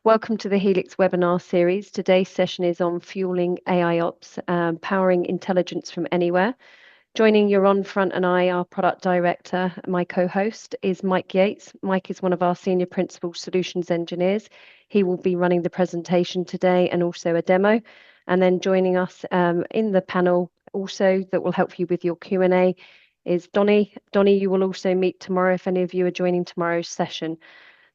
Welcome to the Helix webinar series. Today's session is on fueling AIOps, powering intelligence from anywhere. Joining Yaron Front and I, our product director, my co-host is Mike Yates. Mike is one of our senior principal solutions engineers. He will be running the presentation today and also a demo. And then joining us in the panel also that will help you with your Q&A is Donny. Donny, you will also meet tomorrow if any of you are joining tomorrow's session.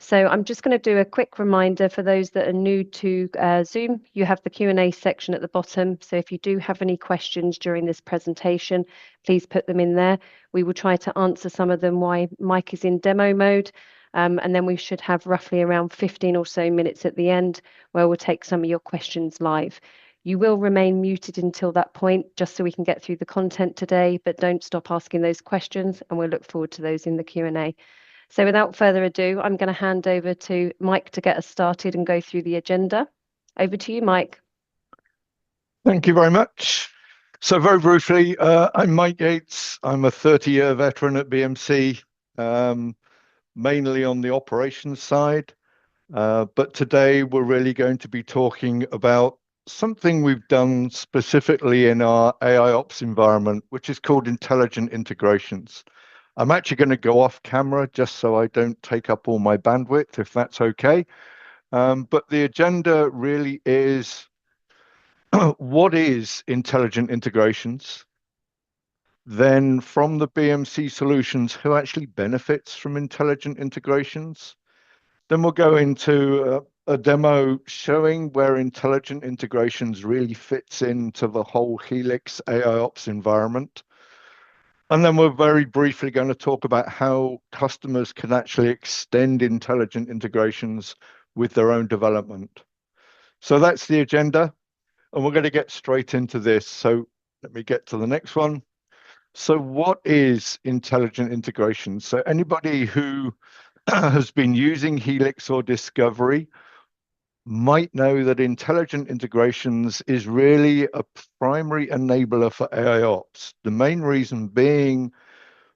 So I'm just going to do a quick reminder for those that are new to Zoom. You have the Q&A section at the bottom. So if you do have any questions during this presentation, please put them in there. We will try to answer some of them while Mike is in demo mode. And then we should have roughly around 15 or so minutes at the end where we'll take some of your questions live. You will remain muted until that point, just so we can get through the content today, but don't stop asking those questions, and we'll look forward to those in the Q&A. So without further ado, I'm going to hand over to Mike to get us started and go through the agenda. Over to you, Mike. Thank you very much. So very briefly, I'm Mike Yates. I'm a 30-year veteran at BMC, mainly on the operations side. But today we're really going to be talking about something we've done specifically in our AIOps environment, which is called intelligent integrations. I'm actually going to go off camera just so I don't take up all my bandwidth, if that's okay. But the agenda really is what is intelligent integrations? Then from the BMC solutions, who actually benefits from intelligent integrations? Then we'll go into a demo showing where intelligent integrations really fits into the whole Helix AIOps environment. And then we're very briefly going to talk about how customers can actually extend intelligent integrations with their own development. So that's the agenda, and we're going to get straight into this. So let me get to the next one. So what is intelligent integration? So anybody who has been using Helix or Discovery might know that intelligent integrations is really a primary enabler for AIOps. The main reason being,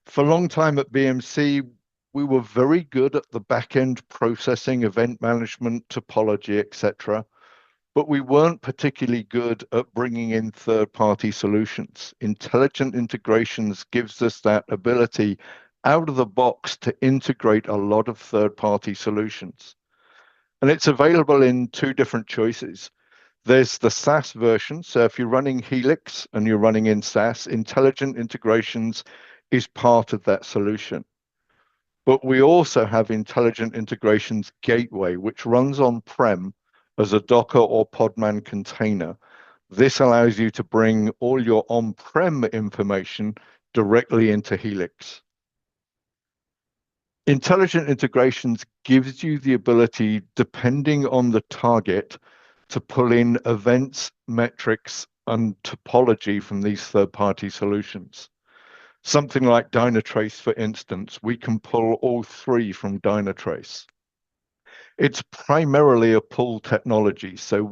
for a long time at BMC, we were very good at the back-end processing, event management, topology, etc. But we weren't particularly good at bringing in third-party solutions. Intelligent integrations gives us that ability out of the box to integrate a lot of third-party solutions. And it's available in two different choices. There's the SaaS version. So if you're running Helix and you're running in SaaS, intelligent integrations is part of that solution. But we also have intelligent integrations gateway, which runs on-prem as a Docker or Podman container. This allows you to bring all your on-prem information directly into Helix. Intelligent integrations gives you the ability, depending on the target, to pull in events, metrics, and topology from these third-party solutions. Something like Dynatrace, for instance, we can pull all three from Dynatrace. It's primarily a pull technology. So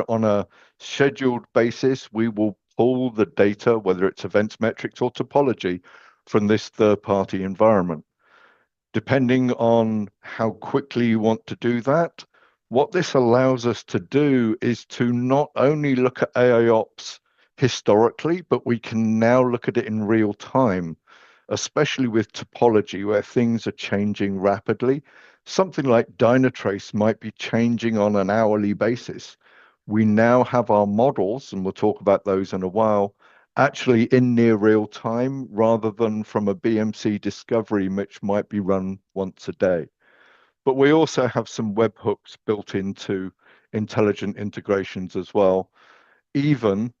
on a scheduled basis, we will pull the data, whether it's events, metrics, or topology, from this third-party environment. Depending on how quickly you want to do that, what this allows us to do is to not only look at AIOps historically, but we can now look at it in real time, especially with topology where things are changing rapidly. Something like Dynatrace might be changing on an hourly basis. We now have our models, and we'll talk about those in a while, actually in near real time rather than from a BMC discovery, which might be run once a day. But we also have some webhooks built into intelligent integrations as well. Even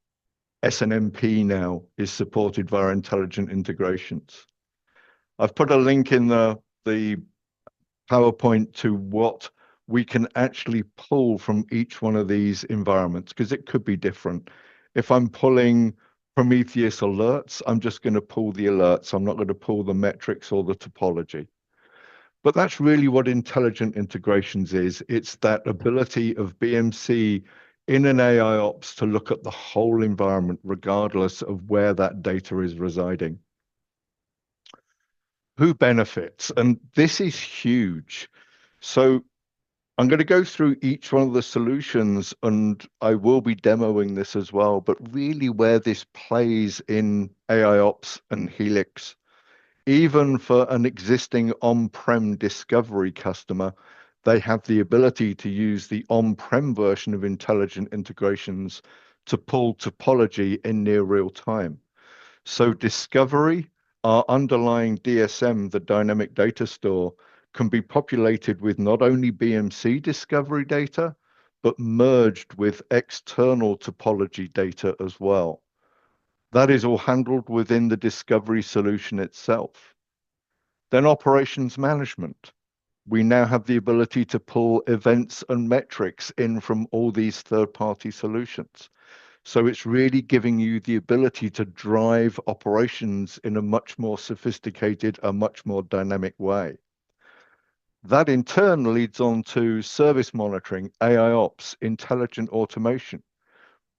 SNMP now is supported via intelligent integrations. I've put a link in the PowerPoint to what we can actually pull from each one of these environments, because it could be different. If I'm pulling Prometheus alerts, I'm just going to pull the alerts. I'm not going to pull the metrics or the topology. But that's really what intelligent integrations is. It's that ability of BMC in an AIOps to look at the whole environment, regardless of where that data is residing. Who benefits? And this is huge. So I'm going to go through each one of the solutions and I will be demoing this as well, but really where this plays in AIOps and Helix, even for an existing on-prem discovery customer, they have the ability to use the on-prem version of intelligent integrations to pull topology in near real time. So discovery, our underlying DSM, the dynamic data store, can be populated with not only BMC discovery data, but merged with external topology data as well. That is all handled within the discovery solution itself. Then operations management. We now have the ability to pull events and metrics in from all these third-party solutions. So it's really giving you the ability to drive operations in a much more sophisticated, a much more dynamic way. That in turn leads on to service monitoring, AIOps, intelligent automation.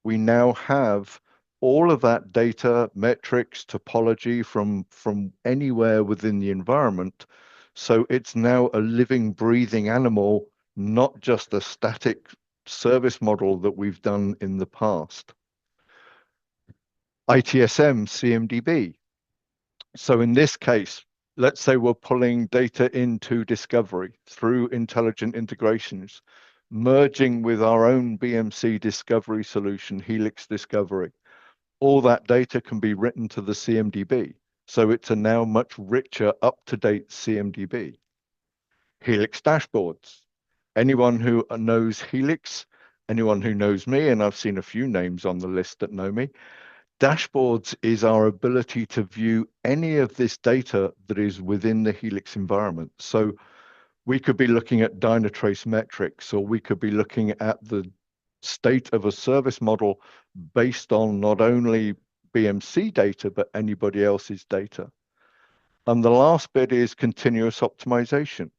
We now have all of that data, metrics, topology from anywhere within the environment. So it's now a living, breathing animal, not just a static service model that we've done in the past. ITSM, CMDB. So in this case, let's say we're pulling data into discovery through intelligent integrations, merging with our own BMC discovery solution, Helix Discovery. All that data can be written to the CMDB. So it's a now much richer, up-to-date CMDB. Helix dashboards. Anyone who knows Helix, anyone who knows me, and I've seen a few names on the list that know me, dashboards is our ability to view any of this data that is within the Helix environment. So we could be looking at Dynatrace metrics, or we could be looking at the state of a service model based on not only BMC data, but anybody else's data. And the last bit is continuous optimization.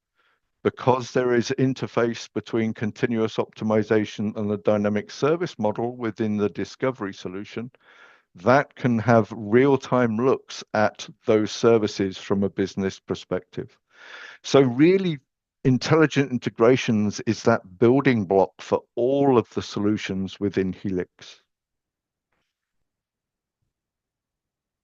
Because there is interface between continuous optimization and the dynamic service model within the discovery solution, that can have real-time looks at those services from a business perspective. So really, intelligent integrations is that building block for all of the solutions within Helix.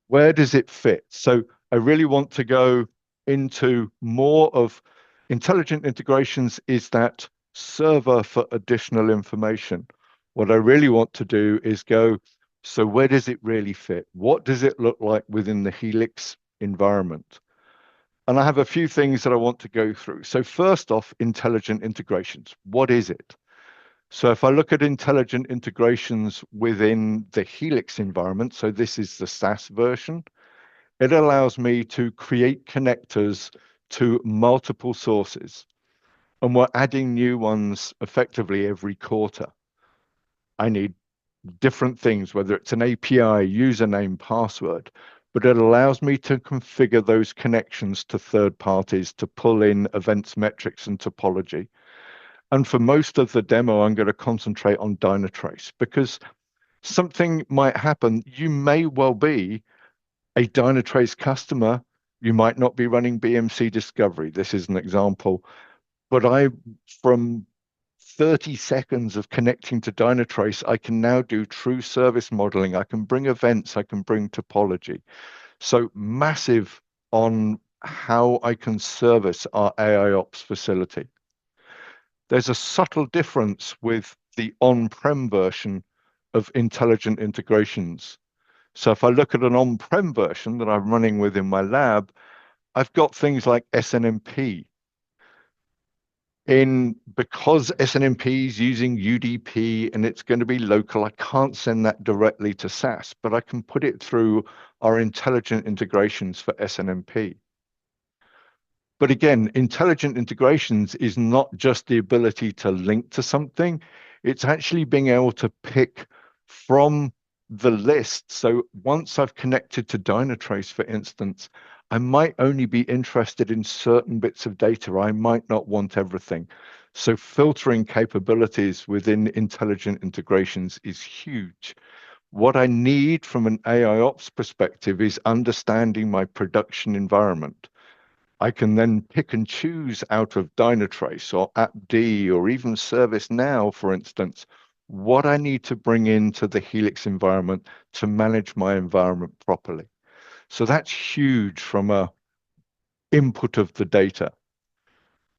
Where does it fit? So I really want to go into more of intelligent integrations is that server for additional information. What I really want to do is go, so where does it really fit? What does it look like within the Helix environment? And I have a few things that I want to go through. So first off, intelligent integrations. What is it? So if I look at intelligent integrations within the Helix environment, so this is the SaaS version, it allows me to create connectors to multiple sources. And we're adding new ones effectively every quarter. I need different things, whether it's an API, username, password, but it allows me to configure those connections to third parties to pull in events, metrics, and topology. And for most of the demo, I'm going to concentrate on Dynatrace because something might happen. You may well be a Dynatrace customer. You might not be running BMC Discovery. This is an example. But from 30 seconds of connecting to Dynatrace, I can now do true service modeling. I can bring events, I can bring topology. So massive on how I can service our AIOps facility. There's a subtle difference with the on-prem version of intelligent integrations. So if I look at an on-prem version that I'm running within my lab, I've got things like SNMP. Because SNMP is using UDP and it's going to be local, I can't send that directly to SaaS, but I can put it through our intelligent integrations for SNMP. But again, intelligent integrations is not just the ability to link to something, it's actually being able to pick from the list. So once I've connected to Dynatrace, for instance, I might only be interested in certain bits of data. I might not want everything. So filtering capabilities within intelligent integrations is huge. What I need from an AIOps perspective is understanding my production environment. I can then pick and choose out of Dynatrace or AppD or even ServiceNow, for instance, what I need to bring into the Helix environment to manage my environment properly. So that's huge from a input of the data.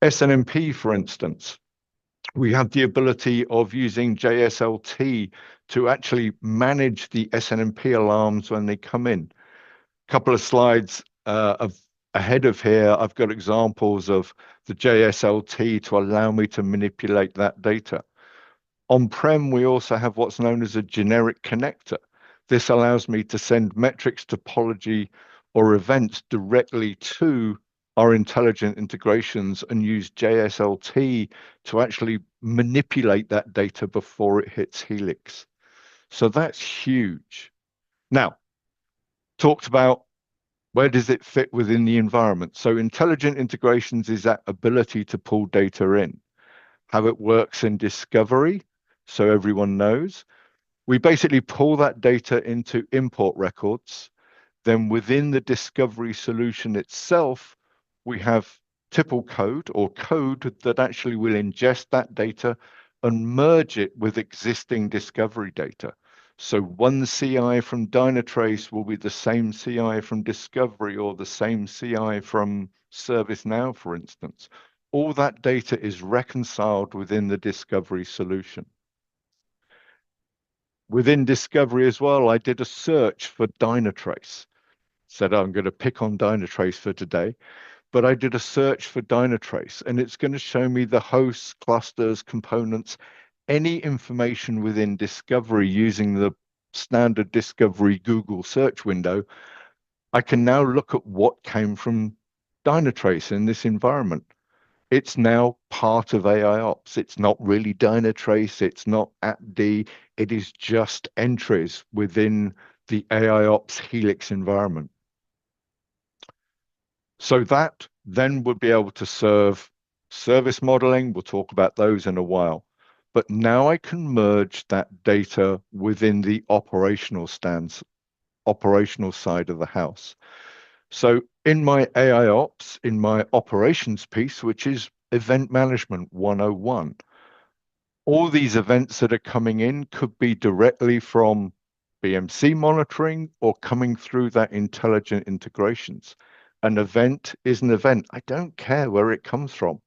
SNMP, for instance, we have the ability of using JSLT to actually manage the SNMP alarms when they come in. A couple of slides ahead of here, I've got examples of the JSLT to allow me to manipulate that data. On-prem, we also have what's known as a generic connector. This allows me to send metrics, topology, or events directly to our intelligent integrations and use JSLT to actually manipulate that data before it hits Helix. So that's huge. Now, talked about where does it fit within the environment? So intelligent integrations is that ability to pull data in. How it works in discovery, so everyone knows. We basically pull that data into import records. Then within the discovery solution itself, we have tipple code or code that actually will ingest that data and merge it with existing discovery data. So one CI from Dynatrace will be the same CI from Discovery or the same CI from ServiceNow, for instance. All that data is reconciled within the Discovery solution. Within Discovery as well, I did a search for Dynatrace. Said I'm going to pick on Dynatrace for today, but I did a search for Dynatrace and it's going to show me the hosts, clusters, components, any information within Discovery using the standard Discovery Google search window. I can now look at what came from Dynatrace in this environment. It's now part of AIOps. It's not really Dynatrace. It's not AppD. It is just entries within the AIOps Helix environment. So that then would be able to serve service modeling. We'll talk about those in a while. But now I can merge that data within the operational side of the house. So in my AIOps, in my operations piece, which is Event Management 101, all these events that are coming in could be directly from BMC monitoring or coming through that intelligent integrations. An event is an event. I don't care where it comes from.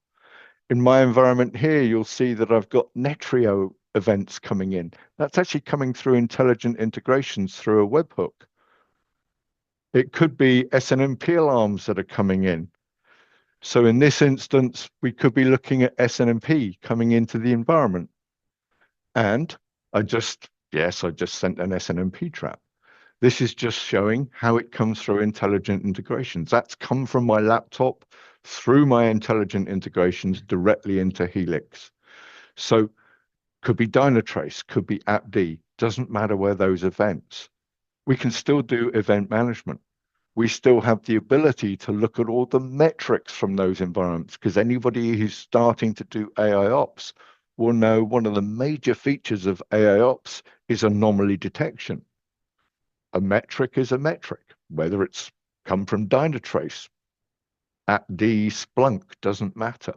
In my environment here, you'll see that I've got Netrio events coming in. That's actually coming through intelligent integrations through a webhook. It could be SNMP alarms that are coming in. So in this instance, we could be looking at SNMP coming into the environment. And I just sent an SNMP trap. This is just showing how it comes through intelligent integrations. That's come from my laptop through my intelligent integrations directly into Helix. So could be Dynatrace, could be AppD, doesn't matter where those events. We can still do event management. We still have the ability to look at all the metrics from those environments, because anybody who's starting to do AIOps will know one of the major features of AIOps is anomaly detection. A metric is a metric, whether it's come from Dynatrace, AppD, Splunk, doesn't matter.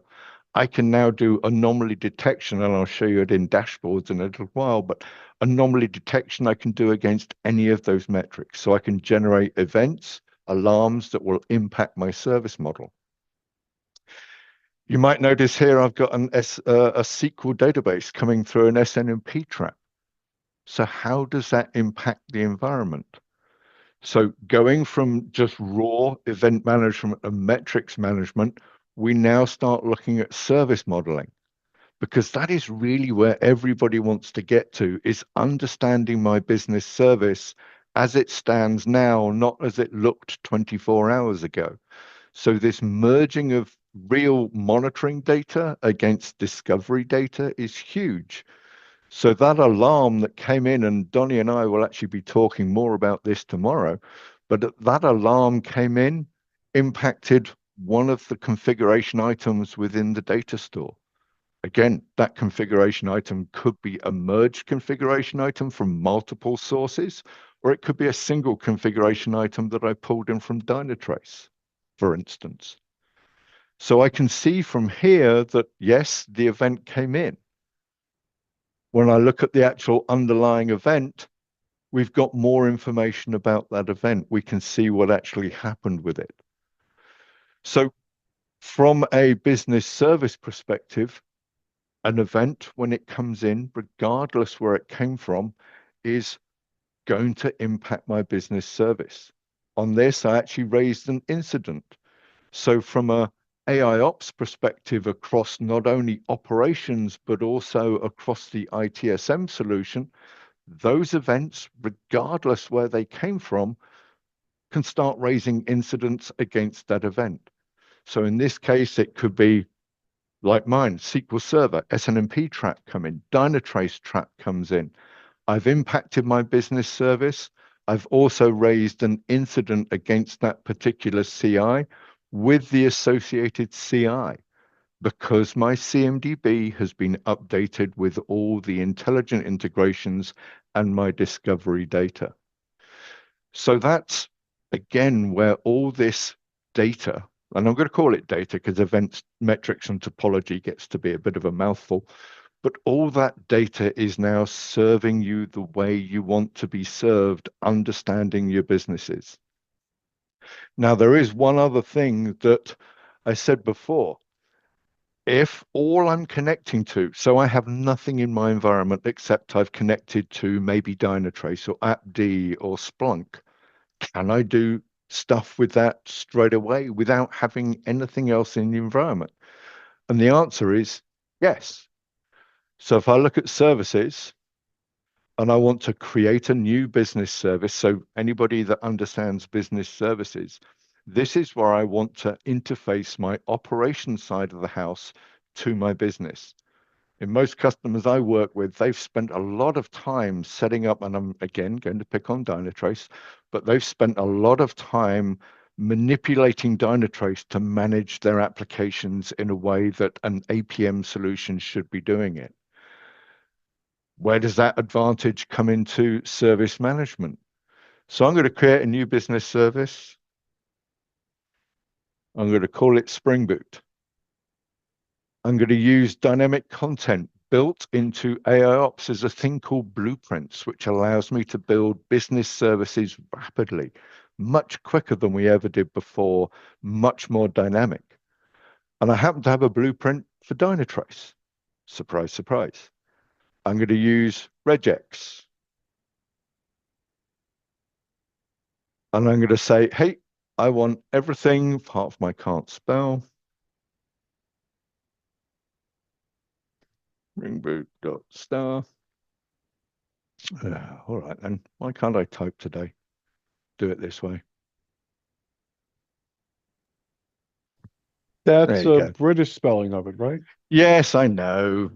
I can now do anomaly detection, and I'll show you it in dashboards in a little while, but anomaly detection I can do against any of those metrics. So I can generate events, alarms that will impact my service model. You might notice here I've got a SQL database coming through an SNMP trap. So how does that impact the environment? So going from just raw event management and metrics management, we now start looking at service modeling, because that is really where everybody wants to get to, is understanding my business service as it stands now, not as it looked 24 hours ago. So this merging of real monitoring data against discovery data is huge. So that alarm that came in, and Donnie and I will actually be talking more about this tomorrow, but that alarm came in, impacted one of the configuration items within the data store. Again, that configuration item could be a merged configuration item from multiple sources, or it could be a single configuration item that I pulled in from Dynatrace, for instance. So I can see from here that, yes, the event came in. When I look at the actual underlying event, we've got more information about that event. We can see what actually happened with it. So from a business service perspective, an event, when it comes in, regardless where it came from, is going to impact my business service. On this, I actually raised an incident. So from a AIOps perspective across not only operations, but also across the ITSM solution, those events, regardless where they came from, can start raising incidents against that event. So in this case, it could be like mine, SQL Server, SNMP trap come in, Dynatrace trap comes in. I've impacted my business service. I've also raised an incident against that particular CI with the associated CI because my CMDB has been updated with all the intelligent integrations and my discovery data. So that's, again, where all this data, and I'm going to call it data because events, metrics, and topology gets to be a bit of a mouthful, but all that data is now serving you the way you want to be served, understanding your businesses. Now, there is one other thing that I said before. If all I'm connecting to, so I have nothing in my environment except I've connected to maybe Dynatrace or AppD or Splunk, can I do stuff with that straight away without having anything else in the environment? And the answer is yes. So if I look at services and I want to create a new business service, so anybody that understands business services, this is where I want to interface my operations side of the house to my business. In most customers I work with, they've spent a lot of time setting up, and I'm again going to pick on Dynatrace, but they've spent a lot of time manipulating Dynatrace to manage their applications in a way that an APM solution should be doing it. Where does that advantage come into service management? So I'm going to create a new business service. I'm going to call it Spring Boot. I'm going to use dynamic content built into AIOps as a thing called blueprints, which allows me to build business services rapidly, much quicker than we ever did before, much more dynamic. And I happen to have a blueprint for Dynatrace. Surprise, surprise. I'm going to use regex. And I'm going to say, hey, I want everything, half my can't spell. Ringboot.star. All right, then. Why can't I type today? Do it this way. That's a British spelling of it, right? Yes, I know.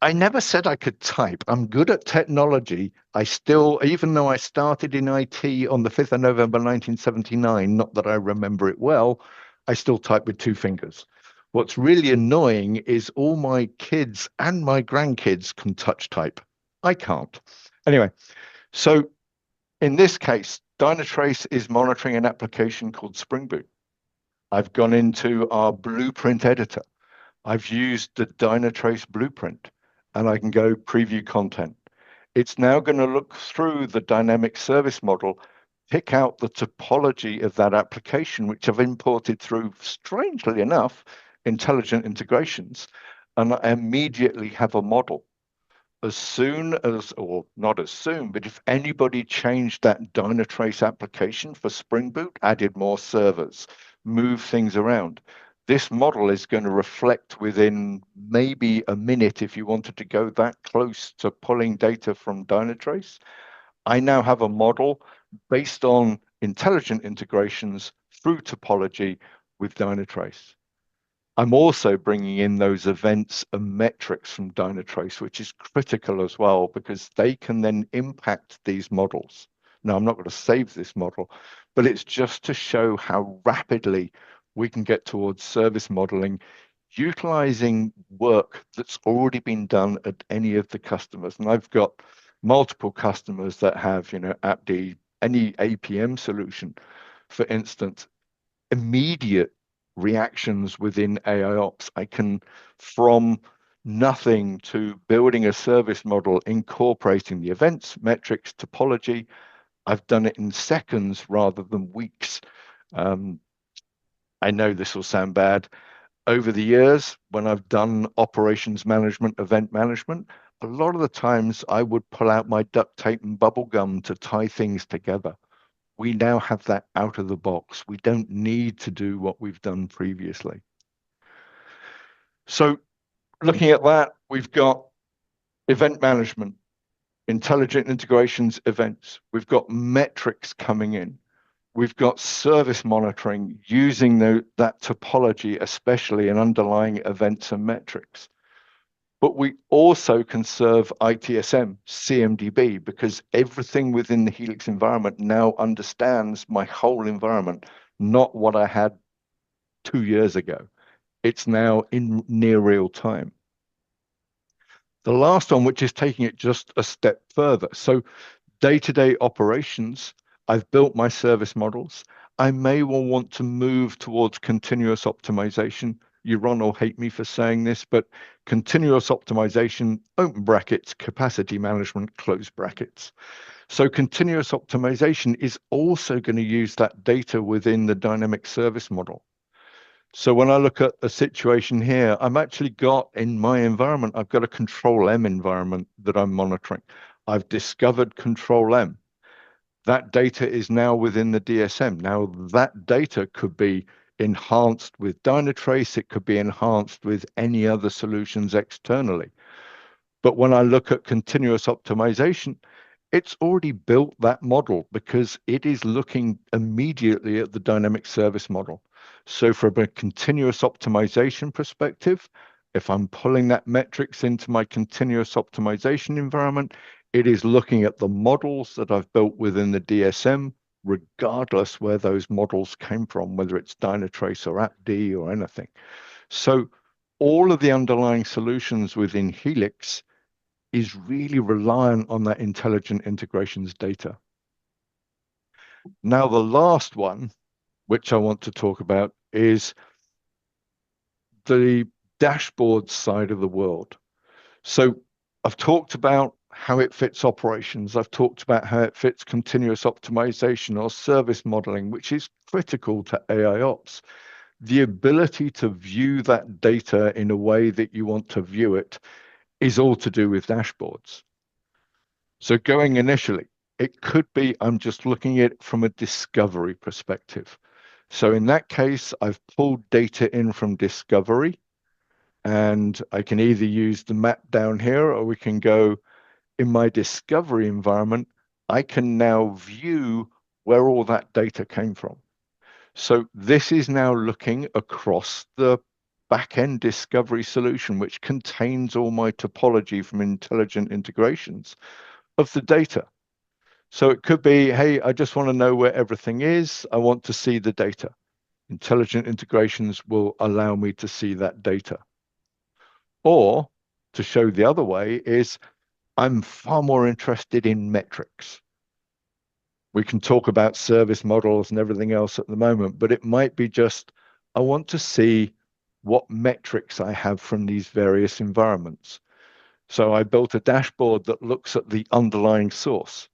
I never said I could type. I'm good at technology. I still, even though I started in IT on the 5th of November 1979, not that I remember it well, I still type with two fingers. What's really annoying is all my kids and my grandkids can touch type. I can't. Anyway, so in this case, Dynatrace is monitoring an application called Spring Boot. I've gone into our blueprint editor. I've used the Dynatrace blueprint and I can go preview content. It's now going to look through the dynamic service model, pick out the topology of that application, which I've imported through, strangely enough, intelligent integrations, and I immediately have a model. As soon as, or not as soon, but if anybody changed that Dynatrace application for Spring Boot, added more servers, move things around, this model is going to reflect within maybe a minute if you wanted to go that close to pulling data from Dynatrace. I now have a model based on intelligent integrations through topology with Dynatrace. I'm also bringing in those events and metrics from Dynatrace, which is critical as well, because they can then impact these models. Now, I'm not going to save this model, but it's just to show how rapidly we can get towards service modeling, utilizing work that's already been done at any of the customers. And I've got multiple customers that have, AppD, any APM solution, for instance, immediate reactions within AIOps. I can, from nothing to building a service model, incorporating the events, metrics, topology. I've done it in seconds rather than weeks. I know this will sound bad. Over the years, when I've done operations management, event management, a lot of the times I would pull out my duct tape and bubble gum to tie things together. We now have that out of the box. We don't need to do what we've done previously. So looking at that, we've got event management, intelligent integrations events. We've got metrics coming in. We've got service monitoring using that topology, especially in underlying events and metrics. But we also can serve ITSM, CMDB, because everything within the Helix environment now understands my whole environment, not what I had 2 years ago. It's now in near real time. The last one, which is taking it just a step further. So day-to-day operations, I've built my service models. I may well want to move towards continuous optimization. You, Ron, will hate me for saying this, but continuous optimization, open brackets, capacity management, close brackets. So continuous optimization is also going to use that data within the dynamic service model. So when I look at a situation here, I'm actually got in my environment, I've got a control M environment that I'm monitoring. I've discovered control M. That data is now within the DSM. Now that data could be enhanced with Dynatrace. It could be enhanced with any other solutions externally. But when I look at continuous optimization, it's already built that model because it is looking immediately at the dynamic service model. So from a continuous optimization perspective, if I'm pulling that metrics into my continuous optimization environment, it is looking at the models that I've built within the DSM, regardless where those models came from, whether it's Dynatrace or AppD or anything. So all of the underlying solutions within Helix is really reliant on that intelligent integrations data. Now, the last one, which I want to talk about, is the dashboard side of the world. So I've talked about how it fits operations. I've talked about how it fits continuous optimization or service modeling, which is critical to AIOps. The ability to view that data in a way that you want to view it is all to do with dashboards. So going initially, it could be I'm just looking at it from a discovery perspective. So in that case, I've pulled data in from discovery, and I can either use the map down here, or we can go in my discovery environment. I can now view where all that data came from. So this is now looking across the back-end discovery solution, which contains all my topology from intelligent integrations of the data. So it could be, hey, I just want to know where everything is. I want to see the data. Intelligent integrations will allow me to see that data. Or to show the other way is I'm far more interested in metrics. We can talk about service models and everything else at the moment, but it might be just, I want to see what metrics I have from these various environments. So I built a dashboard that looks at the underlying source.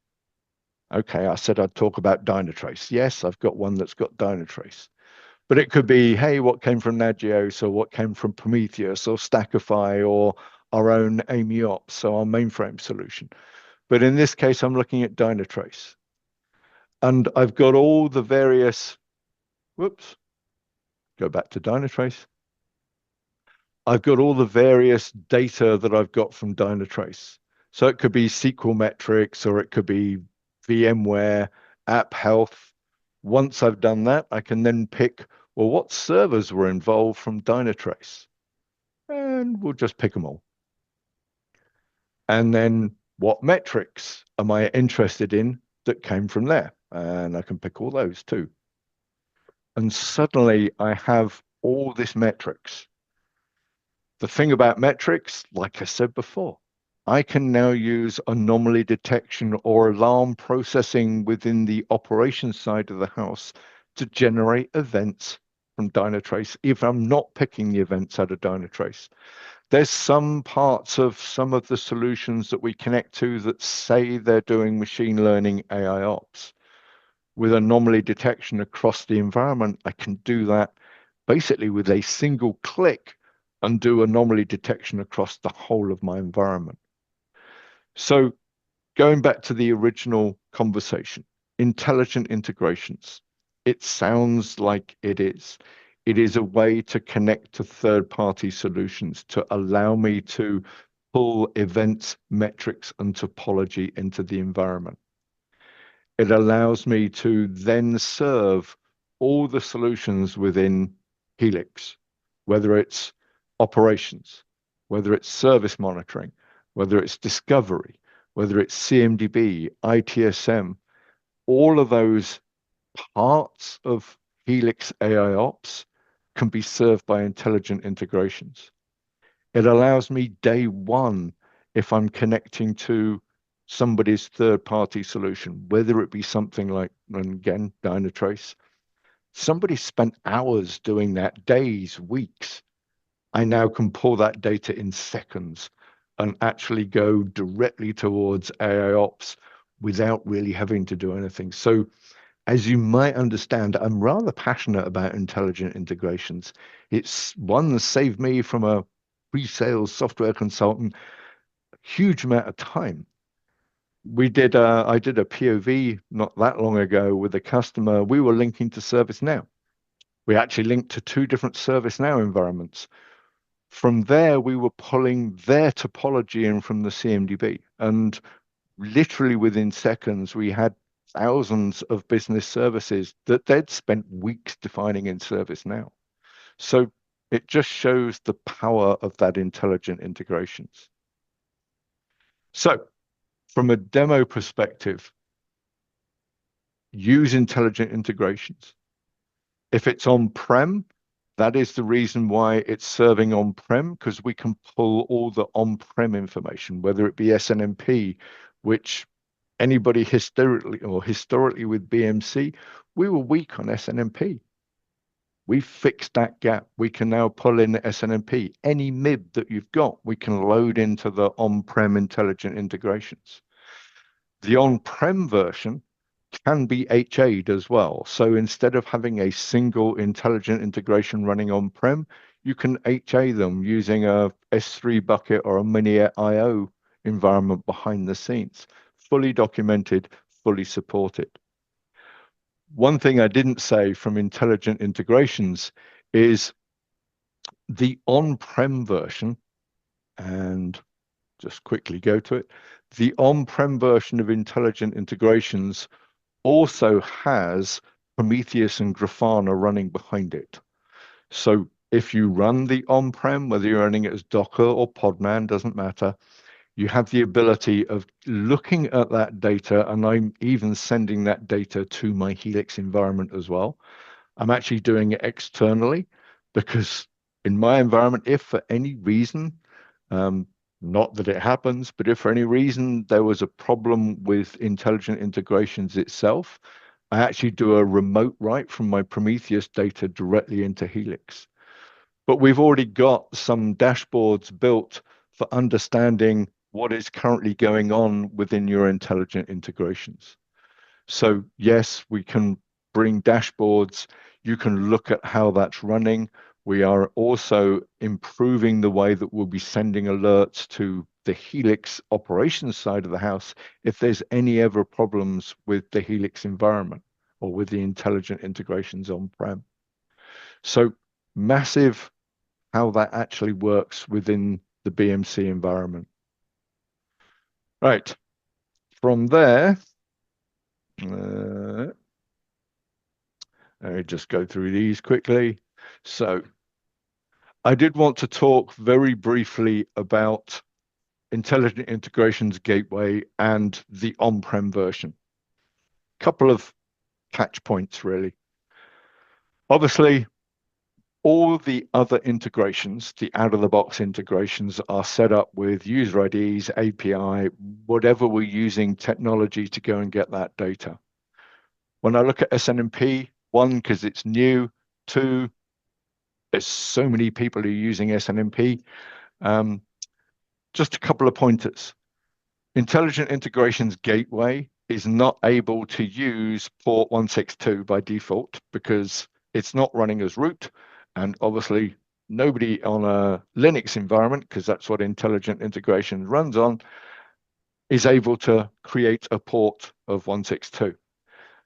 Okay, I said I'd talk about Dynatrace. Yes, I've got one that's got Dynatrace. But it could be, hey, what came from Nagios, or what came from Prometheus or Stackify or our own AIOps, so our mainframe solution. But in this case, I'm looking at Dynatrace. And I've got all the various, whoops, go back to Dynatrace. I've got all the various data that I've got from Dynatrace. So it could be SQL metrics, or it could be VMware, app health. Once I've done that, I can then pick, well, what servers were involved from Dynatrace? And we'll just pick them all. And then what metrics am I interested in that came from there? And I can pick all those too. And suddenly I have all this metrics. The thing about metrics, like I said before, I can now use anomaly detection or alarm processing within the operations side of the house to generate events from Dynatrace if I'm not picking the events out of Dynatrace. There's some parts of some of the solutions that we connect to that say they're doing machine learning AIOps. With anomaly detection across the environment, I can do that basically with a single click and do anomaly detection across the whole of my environment. So going back to the original conversation, intelligent integrations. It sounds like it is. It is a way to connect to third-party solutions to allow me to pull events, metrics, and topology into the environment. It allows me to then serve all the solutions within Helix, whether it's operations, whether it's service monitoring, whether it's discovery, whether it's CMDB, ITSM, all of those parts of Helix AIOps can be served by intelligent integrations. It allows me day one, if I'm connecting to somebody's third-party solution, whether it be something like, and again, Dynatrace, somebody spent hours doing that, days, weeks. I now can pull that data in seconds and actually go directly towards AIOps without really having to do anything. So as you might understand, I'm rather passionate about intelligent integrations. It's one that saved me from a pre-sales software consultant a huge amount of time. I did a POV not that long ago with a customer. We were linking to ServiceNow. We actually linked to 2 different ServiceNow environments. From there, we were pulling their topology in from the CMDB. And literally within seconds, we had thousands of business services that they'd spent weeks defining in ServiceNow. So it just shows the power of that intelligent integrations. So from a demo perspective, use intelligent integrations. If it's on-prem, that is the reason why it's serving on-prem, because we can pull all the on-prem information, whether it be SNMP, which anybody historically with BMC, we were weak on SNMP. We fixed that gap. We can now pull in the SNMP. Any MIB that you've got, we can load into the on-prem intelligent integrations. The on-prem version can be HA'd as well. So instead of having a single intelligent integration running on-prem, you can HA them using a S3 bucket or a mini IO environment behind the scenes. Fully documented, fully supported. One thing I didn't say from intelligent integrations is the on-prem version, and just quickly go to it, the on-prem version of intelligent integrations also has Prometheus and Grafana running behind it. So if you run the on-prem, whether you're running it as Docker or Podman, doesn't matter, you have the ability of looking at that data, and I'm even sending that data to my Helix environment as well. I'm actually doing it externally because in my environment, if for any reason, not that it happens, but if for any reason there was a problem with intelligent integrations itself, I actually do a remote write from my Prometheus data directly into Helix. But we've already got some dashboards built for understanding what is currently going on within your intelligent integrations. So yes, we can bring dashboards. You can look at how that's running. We are also improving the way that we'll be sending alerts to the Helix operations side of the house if there's any ever problems with the Helix environment or with the intelligent integrations on-prem. So massive how that actually works within the BMC environment. Right, from there, I just go through these quickly. So I did want to talk very briefly about Intelligent Integrations Gateway and the on-prem version. Couple of catch points, really. Obviously, all the other integrations, the out-of-the-box integrations, are set up with user IDs, API, whatever we're using technology to go and get that data. When I look at SNMP, 1, because it's new, 2, there's so many people who are using SNMP. Just a couple of pointers. Intelligent Integrations Gateway is not able to use port 162 by default because it's not running as root. And obviously, nobody on a Linux environment, because that's what Intelligent Integration runs on, is able to create a port of 162.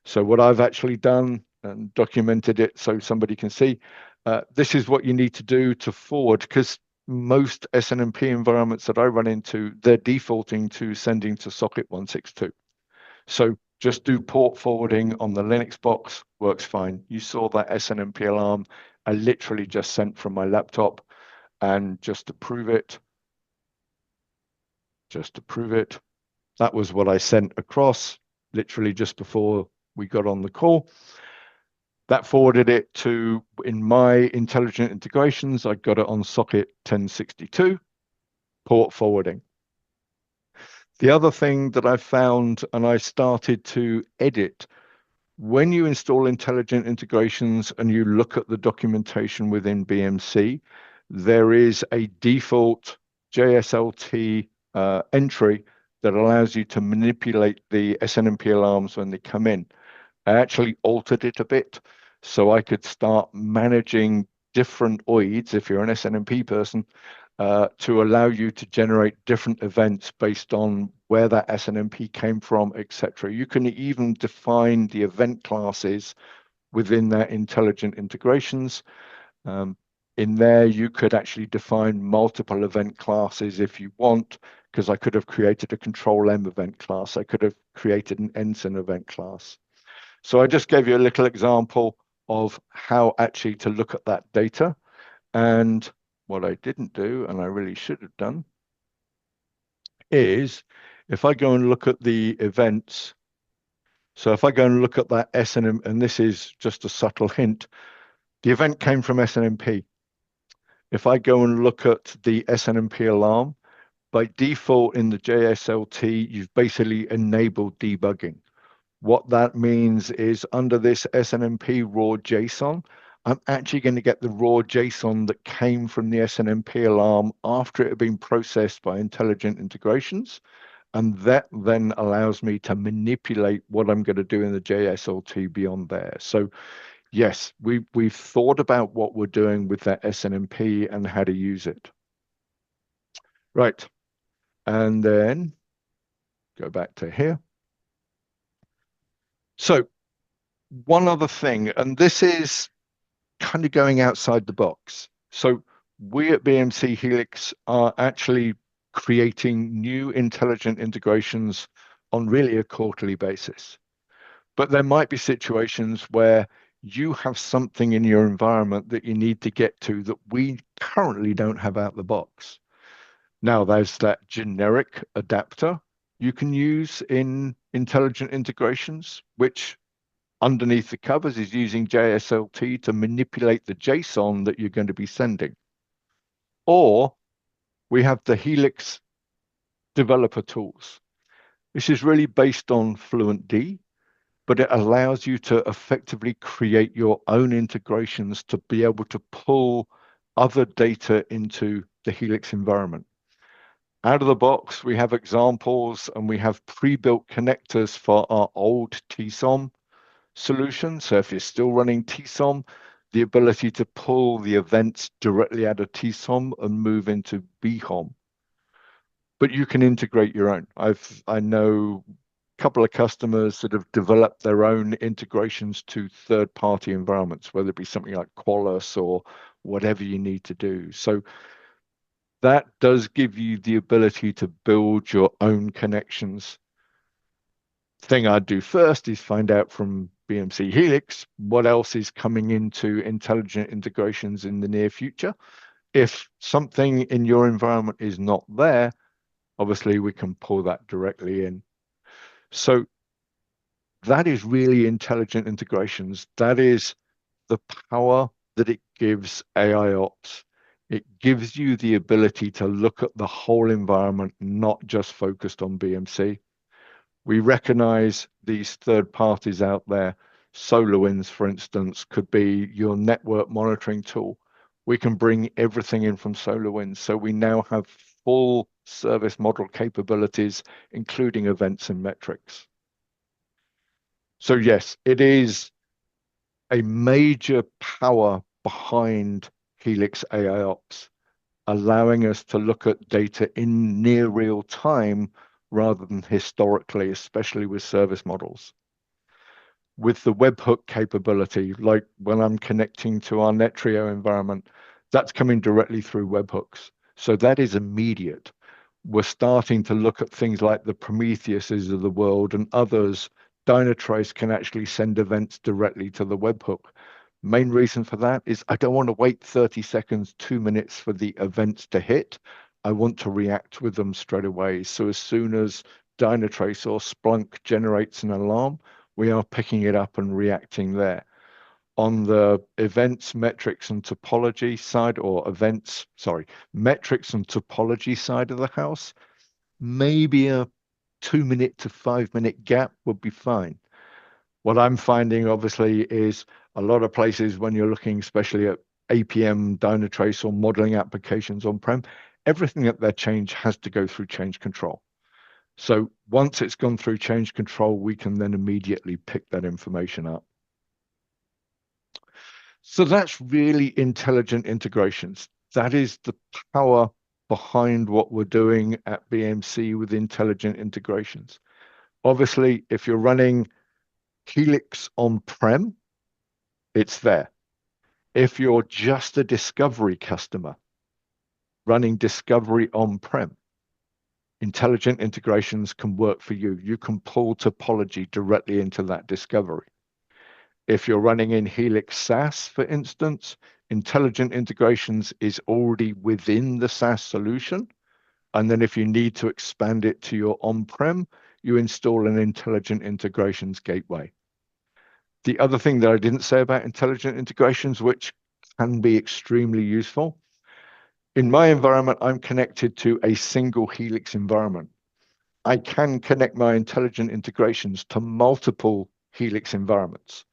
So what I've actually done and documented it so somebody can see, this is what you need to do to forward, because most SNMP environments that I run into, they're defaulting to sending to socket 162. So just do port forwarding on the Linux box, works fine. You saw that SNMP alarm I literally just sent from my laptop, and just to prove it, that was what I sent across literally just before we got on the call. That forwarded it to, in my intelligent integrations, I got it on socket 1062, port forwarding. The other thing that I found, and I started to edit, when you install intelligent integrations and you look at the documentation within BMC, there is a default JSLT entry that allows you to manipulate the SNMP alarms when they come in. I actually altered it a bit so I could start managing different OIDs, if you're an SNMP person, to allow you to generate different events based on where that SNMP came from, etc. You can even define the event classes within that intelligent integrations. In there, you could actually define multiple event classes if you want, because I could have created a control M event class. I could have created an ensign event class. So I just gave you a little example of how actually to look at that data. And what I didn't do, and I really should have done, is if I go and look at the events, so if I go and look at that SNM, and this is just a subtle hint, the event came from SNMP. If I go and look at the SNMP alarm, by default in the JSLT, you've basically enabled debugging. What that means is under this SNMP raw JSON, I'm actually going to get the raw JSON that came from the SNMP alarm after it had been processed by intelligent integrations. And that then allows me to manipulate what I'm going to do in the JSLT beyond there. So yes, we've thought about what we're doing with that SNMP and how to use it. Right. And then go back to here. So one other thing, and this is kind of going outside the box. So we at BMC Helix are actually creating new intelligent integrations on really a quarterly basis. But there might be situations where you have something in your environment that you need to get to that we currently don't have out the box. Now, there's that generic adapter you can use in intelligent integrations, which underneath the covers is using JSLT to manipulate the JSON that you're going to be sending. Or we have the Helix developer tools. This is really based on FluentD, but it allows you to effectively create your own integrations to be able to pull other data into the Helix environment. Out of the box, we have examples and we have pre-built connectors for our old TSOM solution. So if you're still running TSOM, the ability to pull the events directly out of TSOM and move into BHOM. But you can integrate your own. I know a couple of customers that have developed their own integrations to third-party environments, whether it be something like Qualys or whatever you need to do. So that does give you the ability to build your own connections. Thing I'd do first is find out from BMC Helix what else is coming into intelligent integrations in the near future. If something in your environment is not there, obviously we can pull that directly in. So that is really intelligent integrations. That is the power that it gives AIOps. It gives you the ability to look at the whole environment, not just focused on BMC. We recognize these third parties out there. SolarWinds, for instance, could be your network monitoring tool. we can bring everything in from SolarWinds. So we now have full service model capabilities, including events and metrics. So yes, it is a major power behind Helix AIOps, allowing us to look at data in near real time rather than historically, especially with service models. With the webhook capability, like when I'm connecting to our Netrio environment, that's coming directly through webhooks. So that is immediate. We're starting to look at things like the Prometheuses of the world and others. Dynatrace can actually send events directly to the webhook. Main reason for that is I don't want to wait 30 seconds, 2 minutes for the events to hit. I want to react with them straight away. So as soon as Dynatrace or Splunk generates an alarm, we are picking it up and reacting there. On the events, metrics, and topology side, metrics and topology side of the house, maybe a 2 minute to 5 minute gap would be fine. What I'm finding, obviously, is a lot of places when you're looking, especially at APM, Dynatrace, or modeling applications on-prem, everything at their change has to go through change control. So once it's gone through change control, we can then immediately pick that information up. So that's really intelligent integrations. That is the power behind what we're doing at BMC with intelligent integrations. Obviously, if you're running Helix on-prem, it's there. If you're just a discovery customer running discovery on-prem, intelligent integrations can work for you. You can pull topology directly into that discovery. If you're running in Helix SaaS, for instance, intelligent integrations is already within the SaaS solution. And then if you need to expand it to your on-prem, you install an intelligent integrations gateway. The other thing that I didn't say about intelligent integrations, which can be extremely useful, in my environment, I'm connected to a single Helix environment. I can connect my intelligent integrations to multiple Helix environments.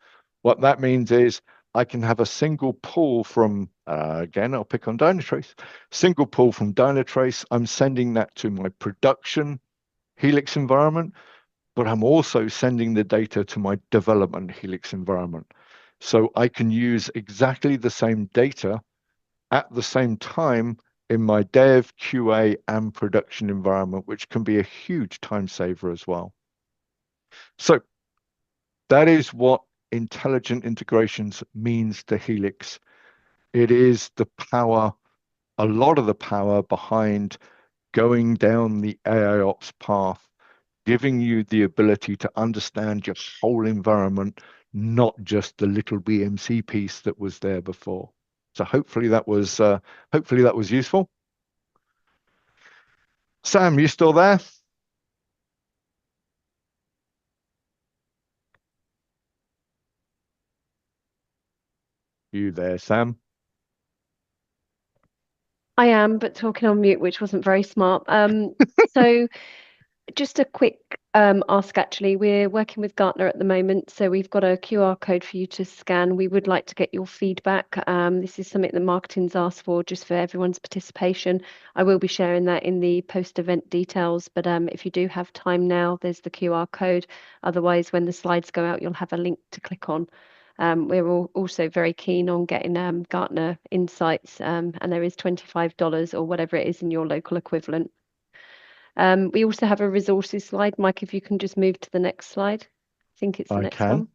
What that means is I can have a single pull from, again, I'll pick on Dynatrace, single pull from Dynatrace. I'm sending that to my production Helix environment, but I'm also sending the data to my development Helix environment. So I can use exactly the same data at the same time in my dev, QA, and production environment, which can be a huge time saver as well. So that is what intelligent integrations means to Helix. It is the power, a lot of the power behind going down the AIOps path, giving you the ability to understand your whole environment, not just the little BMC piece that was there before. So hopefully that was useful. Sam, you still there? You there, Sam? I am, but talking on mute, which wasn't very smart. So just a quick ask, actually. We're working with Gartner at the moment, so we've got a QR code for you to scan. We would like to get your feedback. This is something that marketing's asked for just for everyone's participation. I will be sharing that in the post-event details, but if you do have time now, there's the QR code. Otherwise, when the slides go out, you'll have a link to click on. We're also very keen on getting Gartner insights, and there is $25 or whatever it is in your local equivalent. We also have a resources slide. Mike, if you can just move to the next slide. I think it's the next one.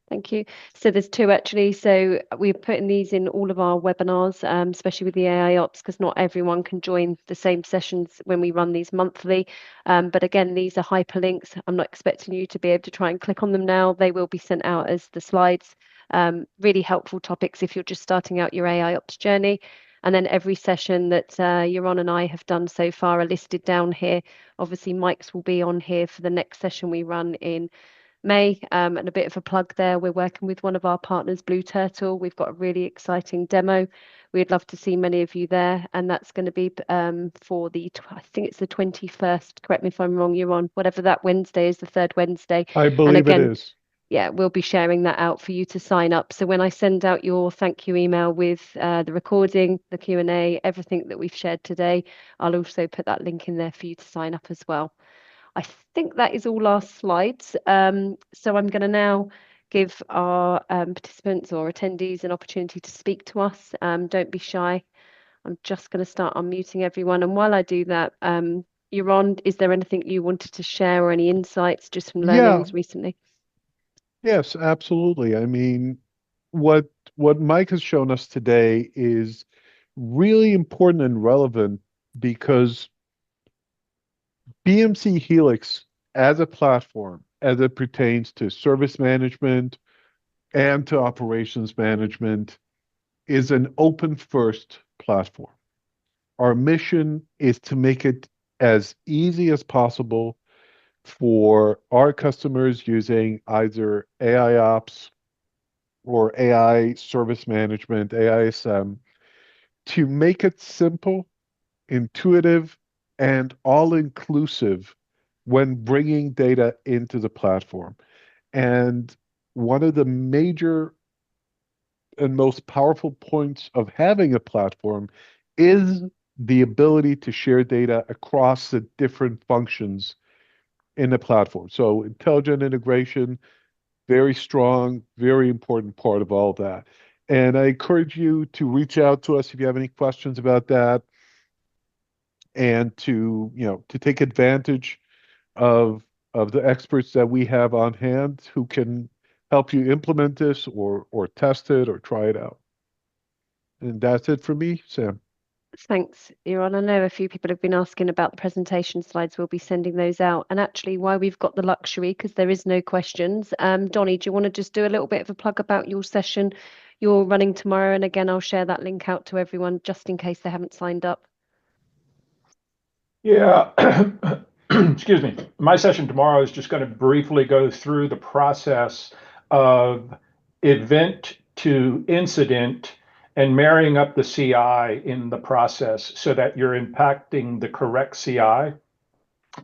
Thank you. So there's two actually. So we're putting these in all of our webinars, especially with the AIOps, because not everyone can join the same sessions when we run these monthly. But again, these are hyperlinks. I'm not expecting you to be able to try and click on them now. They will be sent out as the slides. Really helpful topics if you're just starting out your AIOps journey. And then every session that Yaron and I have done so far are listed down here. Obviously, Mike's will be on here for the next session we run in May, and a bit of a plug there. We're working with one of our partners, Blue Turtle. We've got a really exciting demo. We'd love to see many of you there, and that's going to be for I think it's the 21st. Correct me if I'm wrong, Yaron. Whatever that Wednesday is, the third Wednesday. I believe it is. yeah, we'll be sharing that out for you to sign up. So when I send out your thank you email with the recording, the Q&A, everything that we've shared today, I'll also put that link in there for you to sign up as well. I think that is all our slides. So I'm going to now give our participants or attendees an opportunity to speak to us. Don't be shy. I'm just going to start unmuting everyone. And while I do that, Yaron, is there anything you wanted to share or any insights just from learnings recently? Yes, absolutely. I mean, what Mike has shown us today is really important and relevant because BMC Helix as a platform, as it pertains to service management and to operations management, is an open first platform. Our mission is to make it as easy as possible for our customers using either AIOps or AI service management, AISM, to make it simple, intuitive, and all-inclusive when bringing data into the platform. And one of the major and most powerful points of having a platform is the ability to share data across the different functions in the platform. So intelligent integration, very strong, very important part of all that. And I encourage you to reach out to us if you have any questions about that, and to take advantage of the experts that we have on hand who can help you implement this or test it or try it out. And that's it for me, Sam. Thanks, Yaron. I know a few people have been asking about the presentation slides. We'll be sending those out. And actually, why we've got the luxury, because there is no questions. Donnie, do you want to just do a little bit of a plug about your session you're running tomorrow? And again, I'll share that link out to everyone just in case they haven't signed up. Yeah, excuse me. My session tomorrow is just going to briefly go through the process of event to incident and marrying up the CI in the process so that you're impacting the correct CI.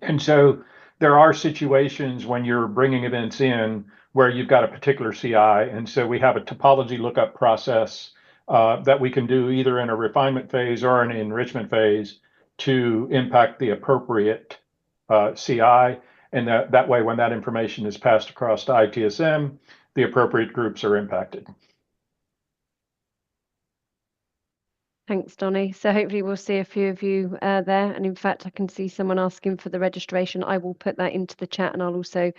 And so there are situations when you're bringing events in where you've got a particular CI. And so we have a topology lookup process that we can do either in a refinement phase or an enrichment phase to impact the appropriate CI. And that way, when that information is passed across to ITSM, the appropriate groups are impacted. Thanks, Donnie. So hopefully we'll see a few of you there. And in fact, I can see someone asking for the registration. I will put that into the chat, and I'll also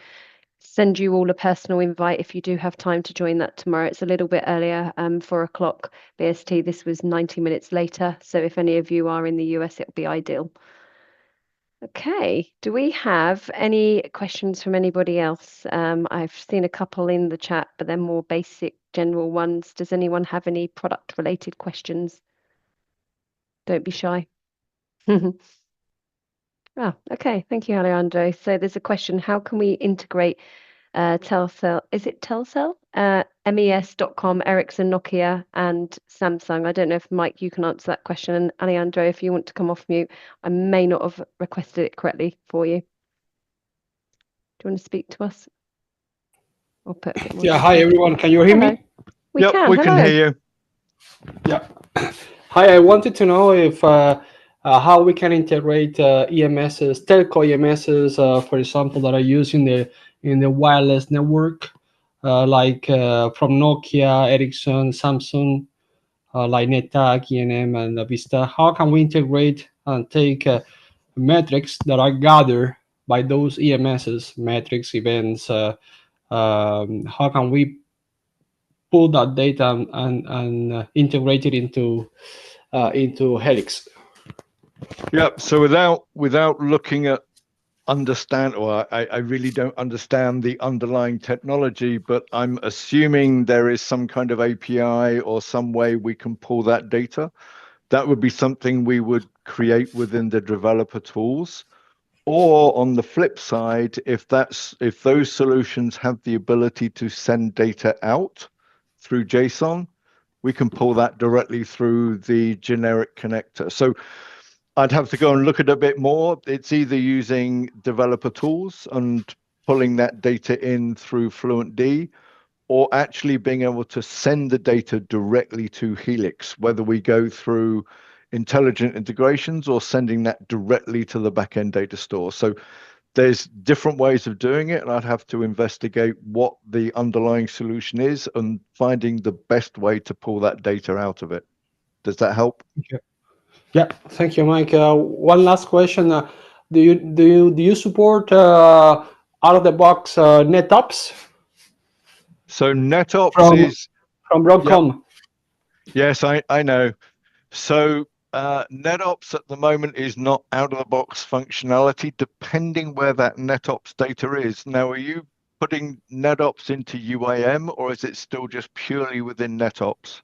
send you all a personal invite if you do have time to join that tomorrow. It's a little bit earlier, 4 o'clock BST. This was 90 minutes later. So if any of you are in the US, it'll be ideal. Okay, do we have any questions from anybody else? I've seen a couple in the chat, but they're more basic, general ones. Does anyone have any product related questions? Don't be shy. Oh, okay. Thank you, Alejandro. So there's a question. How can we integrate Telcel? Is it Telcel? MES.com, Ericsson, Nokia, and Samsung. I don't know if Mike, you can answer that question. And Alejandro, if you want to come off mute, I may not have requested it correctly for you. Do you want to speak to us? Or put a bit more Hi everyone. Can you hear me? We can. We can hear you. Yeah. Hi, I wanted to know if how we can integrate EMSs, telco EMSs, for example, that are used in the wireless network, like from Nokia, Ericsson, Samsung, like NetAc, ENM, and Vista. How can we integrate and take metrics that are gathered by those EMSs, metrics, events? How can we pull that data and integrate it into Helix? Yeah. So without looking at I really don't understand the underlying technology, but I'm assuming there is some kind of API or some way we can pull that data. That would be something we would create within the developer tools. Or on the flip side, if those solutions have the ability to send data out through JSON, we can pull that directly through the generic connector. So I'd have to go and look at it a bit more. It's either using developer tools and pulling that data in through FluentD, or actually being able to send the data directly to Helix, whether we go through intelligent integrations or sending that directly to the backend data store. So there's different ways of doing it, and I'd have to investigate what the underlying solution is and finding the best way to pull that data out of it. Does that help? Yeah, thank you, Mike. One last question: do you support out of the box NetOps So NetOps is from Broadcom? Yep. Yes, I know. So NetOps at the moment is not out-of-the-box functionality, depending where that NetOps data is. Now, are you putting NetOps into UAM, or is it still just purely within NetOps?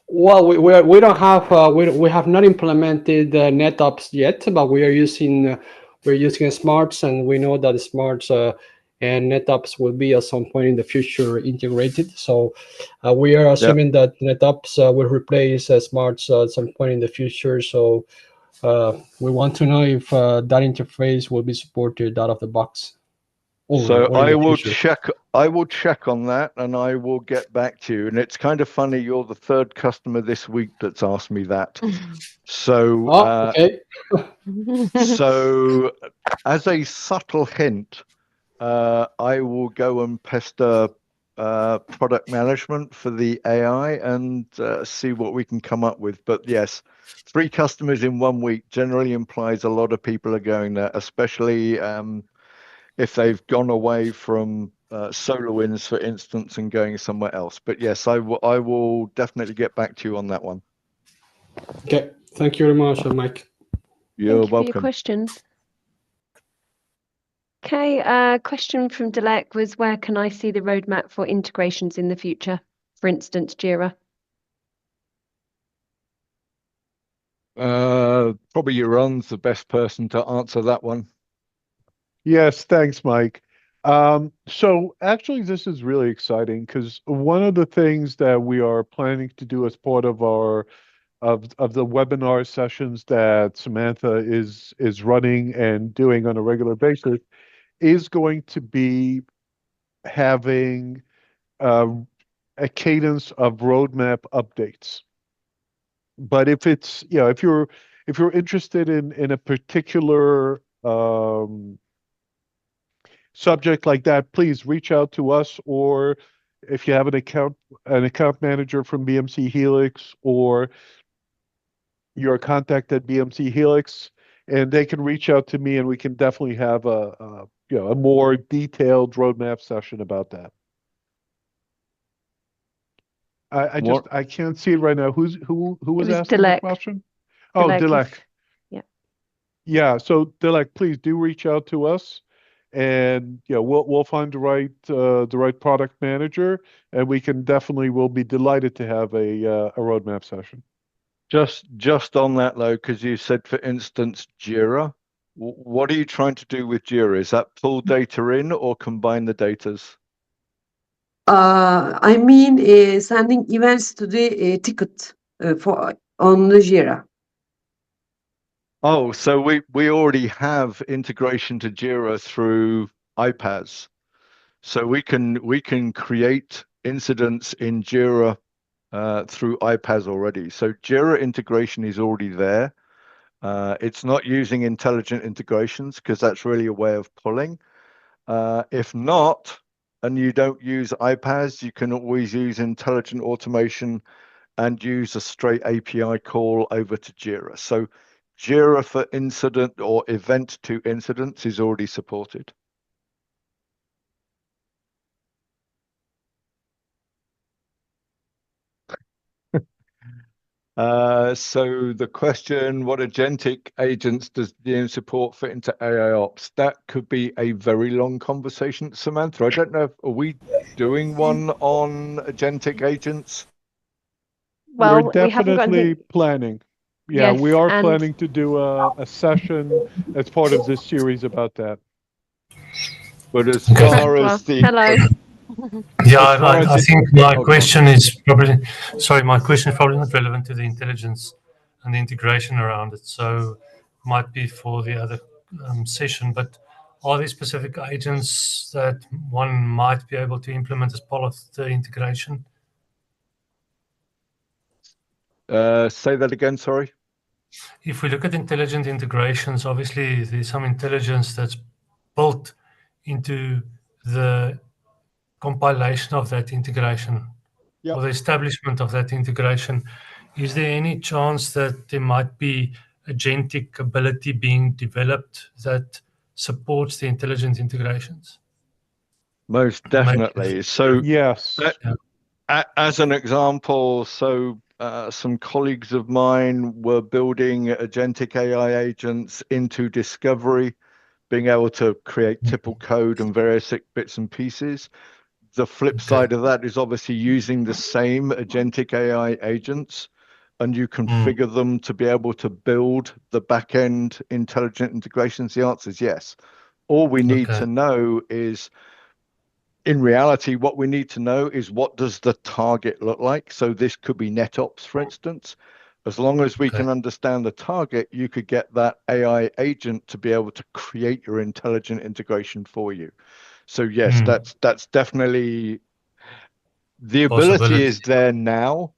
Well, we don't have we have not implemented NetOps yet, but we are using smarts, and we know that smarts and NetOps will be at some point in the future integrated. So we are assuming that NetOps will replace smarts at some point in the future. So we want to know if that interface will be supported out of the box. So I will check on that, and I will get back to you. And it's kind of funny, you're the third customer this week that's asked me that. So okay. So as a subtle hint, I will go and pester product management for the AI and see what we can come up with. But yes, 3 customers in 1 week generally implies a lot of people are going there, especially if they've gone away from SolarWinds, for instance, and going somewhere else. But yes, I will definitely get back to you on that one. Okay, thank you very much, Mike. You're Thank you welcome. for your questions. Okay, question from Dilek was, where can I see the roadmap for integrations in the future? For instance, Jira. Probably Yaron's the best person to answer that one. Yes, thanks, Mike. So actually, this is really exciting because one of the things that we are planning to do as part of our of the webinar sessions that Samantha is running and doing on a regular basis is going to be having a cadence of roadmap updates. But if it's, if you're interested in a particular subject like that, please reach out to us, or if you have an account manager from BMC Helix, or your contact at BMC Helix, and they can reach out to me, and we can definitely have a more detailed roadmap session about that. I can't see it right now. Who was asking the question? Oh, Dilek. Yeah. Yeah. So Dilek, please do reach out to us, and we'll find the right product manager, and we'll be delighted to have a roadmap session. Just on that though, because you said, for instance, Jira. What are you trying to do with Jira? Is that pull data in or combine the datas? I mean, sending events to the ticket on the Jira. Oh, so we already have integration to Jira through iPaaS, so we can create incidents in Jira through iPaaS already. So Jira integration is already there. It's not using intelligent integrations because that's really a way of pulling. If not, and you don't use iPaaS, you can always use intelligent automation and use a straight API call over to Jira. So Jira for incident or event to incidents is already supported. So the question, what agentic agents does DM support fit into AIOps? That could be a very long conversation. Samantha, I don't know, are we doing one on agentic agents? Well, we're definitely planning. Yeah, yes, we are planning to do a session as part of this series about that. But as far as the hello. Yeah, I think my question is probably not relevant to the intelligence and the integration around it. So might be for the other session. But are there specific agents that one might be able to implement as part of the integration? Say that again, sorry. If we look at intelligent integrations, obviously there's some intelligence that's built into the compilation of that integration or the establishment of that integration. Is there any chance that there might be agentic ability being developed that supports the intelligent integrations? Most definitely. So Yes. as an example, some colleagues of mine were building agentic AI agents into Discovery, being able to create tipple code and various bits and pieces. The flip side of that is obviously using the same agentic AI agents, and you configure them to be able to build the back-end intelligent integrations. The answer is yes. All we need to know is, in reality, what we need to know is what does the target look like? So this could be NetOps, for instance. As long as we can understand the target, you could get that AI agent to be able to create your intelligent integration for you. So yes, that's definitely the ability is there now.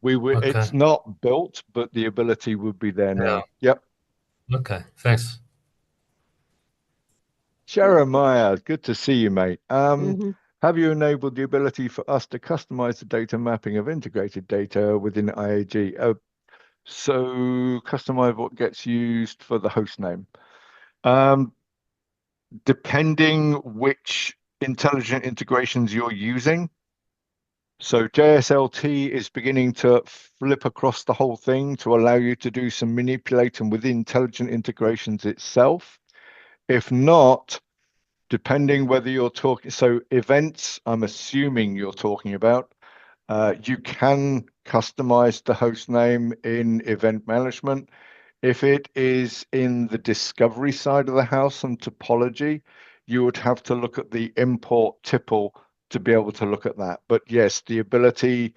It's not built, but the ability would be there now. Yep. Okay, thanks. Jeremiah, good to see you, mate. Have you enabled the ability for us to customize the data mapping of integrated data within IAG? So customize what gets used for the host name. Depending which intelligent integrations you're using. So JSLT is beginning to flip across the whole thing to allow you to do some manipulating with intelligent integrations itself. If not, depending whether you're talking, so events, I'm assuming you're talking about, you can customize the host name in event management. If it is in the discovery side of the house and topology, you would have to look at the import tipple to be able to look at that. But yes, the ability,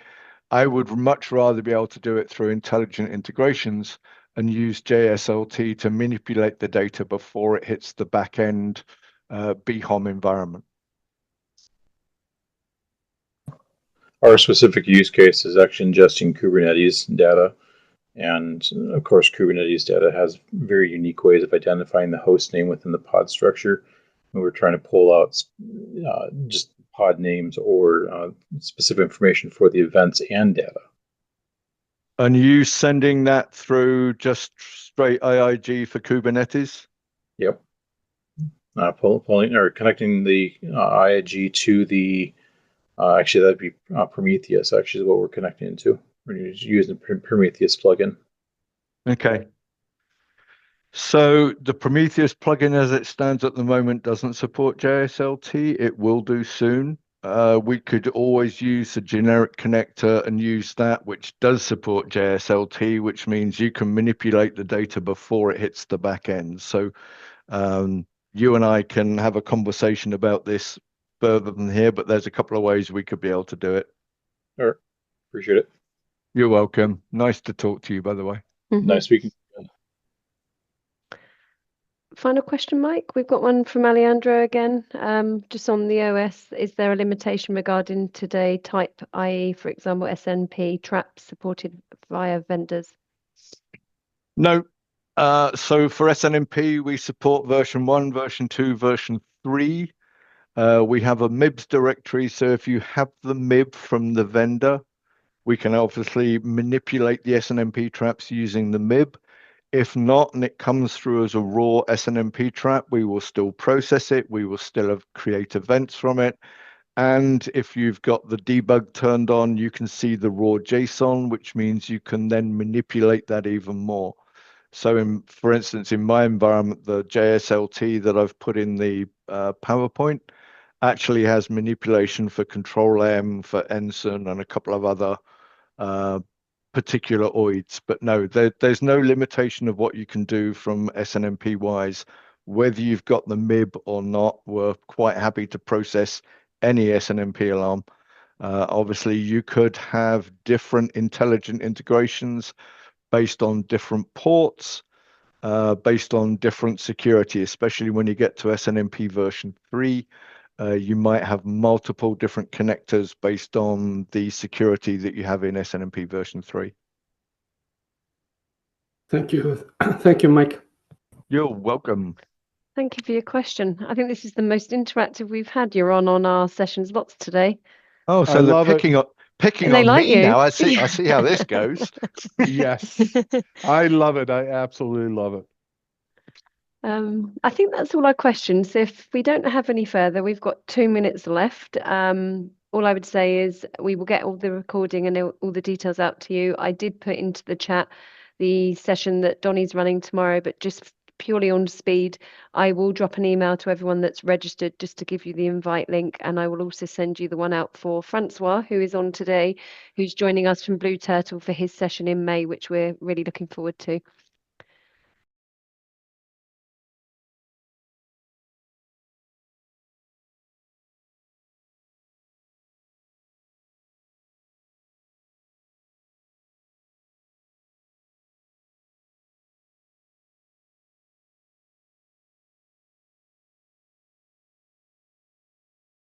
I would much rather be able to do it through intelligent integrations and use JSLT to manipulate the data before it hits the back end BHOM environment. Our specific use case is actually ingesting Kubernetes data. And of course, Kubernetes data has very unique ways of identifying the host name within the pod structure. And we're trying to pull out just pod names or specific information for the events and data. And you sending that through just straight IIG for Kubernetes? Yep. Pulling or connecting the IIG to the, actually that'd be Prometheus, actually is what we're connecting into. We're using the Prometheus plugin. Okay. So the Prometheus plugin as it stands at the moment doesn't support JSLT. It will do soon. We could always use a generic connector and use that, which does support JSLT, which means you can manipulate the data before it hits the back end. So you and I can have a conversation about this further than here, but there's a couple of ways we could be able to do it. Sure. Appreciate it. You're welcome. Nice to talk to you, by the way. Nice speaking. Final question, Mike. We've got one from Alejandro again. Just on the OS, is there a limitation regarding today type, i.e., for example, SNP traps supported via vendors? No. So for SNMP, we support version 1, version 2, version 3. We have a MIBs directory. So if you have the MIB from the vendor, we can obviously manipulate the SNMP traps using the MIB. If not, and it comes through as a raw SNMP trap, we will still process it. We will still create events from it. And if you've got the debug turned on, you can see the raw JSON, which means you can then manipulate that even more. So for instance, in my environment, the JSLT that I've put in the PowerPoint actually has manipulation for Control M, for Ensign, and a couple of other particular OIDs. But no, there's no limitation of what you can do from SNMP wise, whether you've got the MIB or not. We're quite happy to process any SNMP alarm. Obviously, you could have different intelligent integrations based on different ports. based on different security, especially when you get to SNMP version 3. You might have multiple different connectors based on the security that you have in SNMP version 3. Thank you. Thank you, Mike. You're welcome. Thank you for your question. I think this is the most interactive we've had, Yaron, on our sessions. Lots today. Oh, I so they're love it. picking They on like me you. now. I see how this goes. Yes, I love it. I absolutely love it. I think that's all our questions. If we don't have any further, we've got 2 minutes left. All I would say is we will get all the recording and all the details out to you. I did put into the chat the session that Donnie's running tomorrow, but just purely on speed, I will drop an email to everyone that's registered just to give you the invite link, and I will also send you the one out for Francois, who is on today, who's joining us from Blue Turtle for his session in May, which we're really looking forward to.